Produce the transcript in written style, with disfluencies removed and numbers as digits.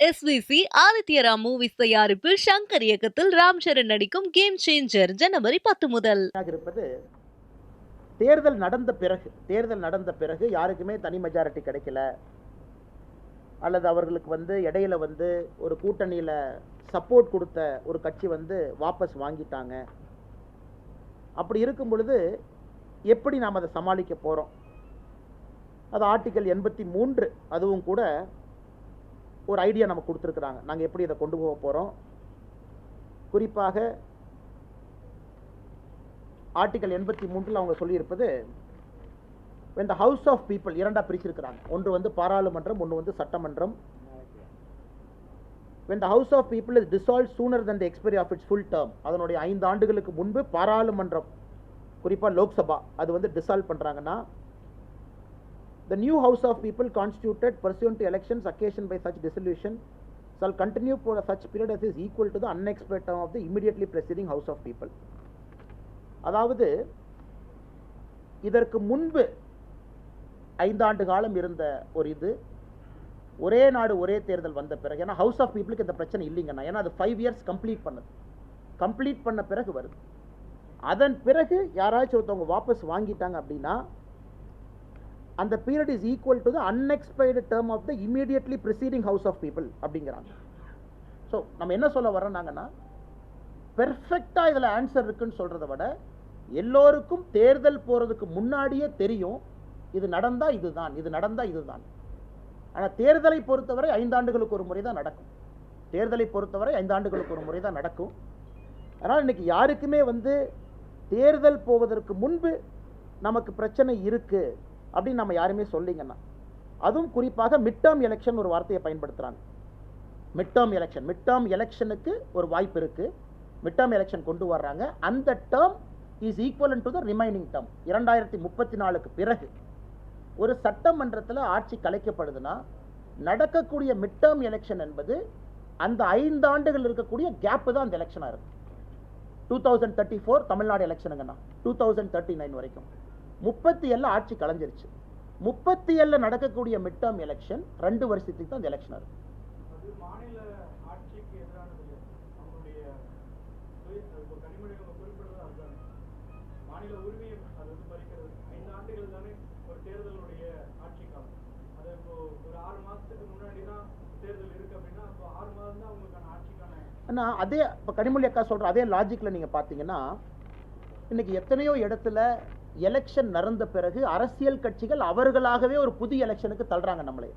SVC Adityaram movies தயாரிப்பில் ஷங்கர் இயக்கத்தில் ராம் சரண் நடிக்கும் கேம் சேஞ்சர் ஜனவரி 10 முதல் இருப்பது. தேர்தல் நடந்த பிறகு யாருக்குமே தனி மெஜாரிட்டி கிடைக்கல, அல்லது அவர்களுக்கு இடையில ஒரு கூட்டணியில் சப்போர்ட் கொடுத்த ஒரு கட்சி வாபஸ் வாங்கிட்டாங்க. அப்படி இருக்கும் பொழுது எப்படி நாம் அதை சமாளிக்க போகிறோம்? அது ஆர்டிகல் 83 அதுவும் கூட ஒரு ஐடியா நமக்கு கொடுத்துருக்குறாங்க. நாங்கள் எப்படி இதை கொண்டு போக போகிறோம்? குறிப்பாக ஆர்டிகல் 83 அவங்க சொல்லியிருப்பது, when the house of people இரண்டாக பிரிச்சிருக்கிறாங்க. ஒன்று பாராளுமன்றம், ஒன்று சட்டமன்றம். when the house of people is dissolved sooner than the expiry of its full term, அதனுடைய 5 ஆண்டுகளுக்கு முன்பு பாராளுமன்றம், குறிப்பாக லோக்சபா, அது டிசால்வ் பண்ணுறாங்கன்னா, the new house of people constituted pursuant to elections occasioned by such dissolution shall continue for such period as is equal to the unexpired term of the immediately preceding house of people. அதாவது இதற்கு முன்பு 5 ஆண்டு காலம் இருந்த ஒரு ஒரே நாடு ஒரே தேர்தல் வந்த பிறகு, ஏன்னா ஹவுஸ் ஆஃப் பீப்புளுக்கு இந்த பிரச்சனை இல்லைங்கண்ணா, ஏன்னா அது 5 இயர்ஸ் கம்ப்ளீட் பண்ண பிறகு வருது. அதன் பிறகு யாராச்சும் ஒருத்தவங்க வாபஸ் வாங்கிட்டாங்க அப்படின்னா, அந்த period is equal to the unexpired term of the immediately preceding House of People அப்படிங்கிறாங்க. ஸோ நம்ம என்ன சொல்ல வரோம்னாங்கன்னா, பெர்ஃபெக்டாக இதில் ஆன்சர் இருக்குன்னு சொல்கிறத விட, எல்லோருக்கும் தேர்தல் போகிறதுக்கு முன்னாடியே தெரியும் இது நடந்தால் இதுதான், இது நடந்தால் இதுதான். ஆனால் தேர்தலை பொறுத்தவரை 5 ஆண்டுகளுக்கு ஒரு முறை தான் நடக்கும். அதனால் இன்னைக்கு யாருக்குமே தேர்தல் போவதற்கு முன்பு நமக்கு பிரச்சனை இருக்குது அப்படின்னு நம்ம யாருமே சொல்லிங்கன்னா, அதுவும் குறிப்பாக மிட் டேர்ம் எலெக்ஷன் ஒரு வார்த்தையை பயன்படுத்துகிறாங்க. மிட் டேர்ம் எலெக்ஷனுக்கு ஒரு வாய்ப்பு இருக்குது. மிட் டேர்ம் எலெக்ஷன் கொண்டு வர்றாங்க. அந்த term is equivalent to the remaining term. 2034க்கு பிறகு ஒரு சட்டமன்றத்தில் ஆட்சி கலைக்கப்படுதுன்னா, நடக்கக்கூடிய மிட் டேர்ம் எலெக்ஷன் என்பது அந்த 5 ஆண்டுகள் இருக்கக்கூடிய கேப்பு தான் அந்த எலெக்ஷனாக இருக்குது. 2034 தமிழ்நாடு எலெக்ஷனுங்கண்ணா, 2039 வரைக்கும் 37 ஆட்சி கலைஞ்சிருச்சு. 37 நடக்கக்கூடிய மிட் டேர்ம் எலெக்ஷன் 2 வருஷத்துக்கு தான் இந்த எலெக்ஷன் இருக்கு. அதே இப்போ கனிமொழி அக்கா சொல்ற அதே லாஜிக்ல நீங்க பாத்தீங்கன்னா, இன்னைக்கு எத்தனையோ இடத்துல எலெக்ஷன் நடந்த பிறகு அரசியல் கட்சிகள் அவர்களாகவே ஒரு புதிய எலெக்ஷனுக்கு தள்ளுறாங்க நம்மளே.